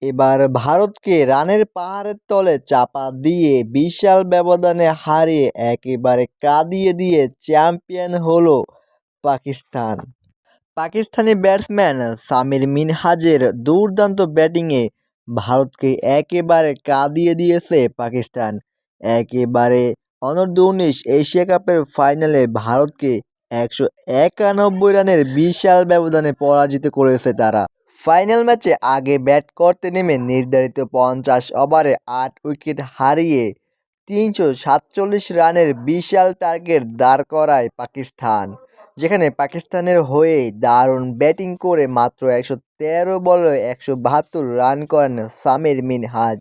এবার ভারতকে রানের পাহাড়ের তলে চাপা দিয়ে বিশাল ব্যবধানে হারিয়ে একেবারে কাঁদিয়ে দিয়ে চ্যাম্পিয়ন হলো পাকিস্তান। পাকিস্তানি ব্যাটসম্যান সামির মিনহাজের দুর্দান্ত ব্যাটিংয়ে ভারতকে একেবারে কাঁদিয়ে দিয়েছে পাকিস্তান। একেবারে অনূর্ধ্ব-19 এশিয়া কাপের ফাইনালে ভারতকে ১৯১ রানের বিশাল ব্যবধানে পরাজিত করেছে তারা। ফাইনাল ম্যাচে আগে ব্যাট করতে নেমে নির্ধারিত ৫০ ওভারে ৮ উইকেট হারিয়ে ৩৪৭ রানের বিশাল টার্গেট দাঁড় করায় পাকিস্তান, যেখানে পাকিস্তানের হয়ে দারুণ ব্যাটিং করে মাত্র ১১৩ বলে ১৭২ রান করেন সামির মিনহাজ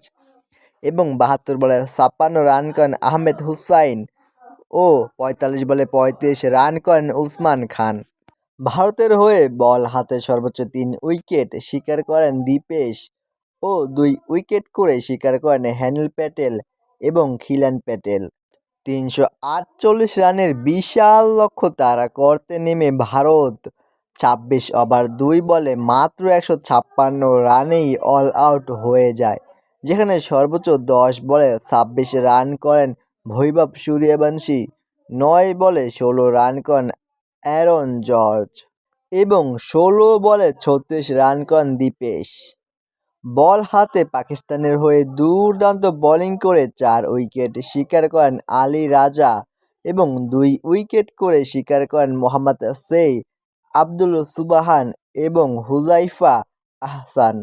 এবং ৭২ বলে ৫৬ রান করেন আহমেদ হুসাইন ও ৪৫ বলে ৩৫ রান করেন উসমান খান। ভারতের হয়ে বল হাতে সর্বোচ্চ ৩ উইকেট শিকার করেন দীপেশ ও ২ উইকেট করে শিকার করেন হ্যানিল প্যাটেল এবং খিলান প্যাটেল। ৩৪৮ রানের বিশাল লক্ষ্য তাড়া করতে নেমে ভারত ২৬ ওভার ২ বলে মাত্র ১৫৬ রানেই অল আউট হয়ে যায়, যেখানে সর্বোচ্চ ১০ বলে ২৬ রান করেন বৈভব সূর্যবংশী, ৯ বলে ১৬ রান করেন অ্যারন জর্জ এবং ১৬ বলে ৩৬ রান করেন দীপেশ। বল হাতে পাকিস্তানের হয়ে দুর্দান্ত বোলিং করে ৪ উইকেট শিকার করেন আলী রাজা এবং ২ উইকেট করে শিকার করেন মোহাম্মদ সৈয়দ, আব্দুল সুবহান এবং হুজাইফা আহসান।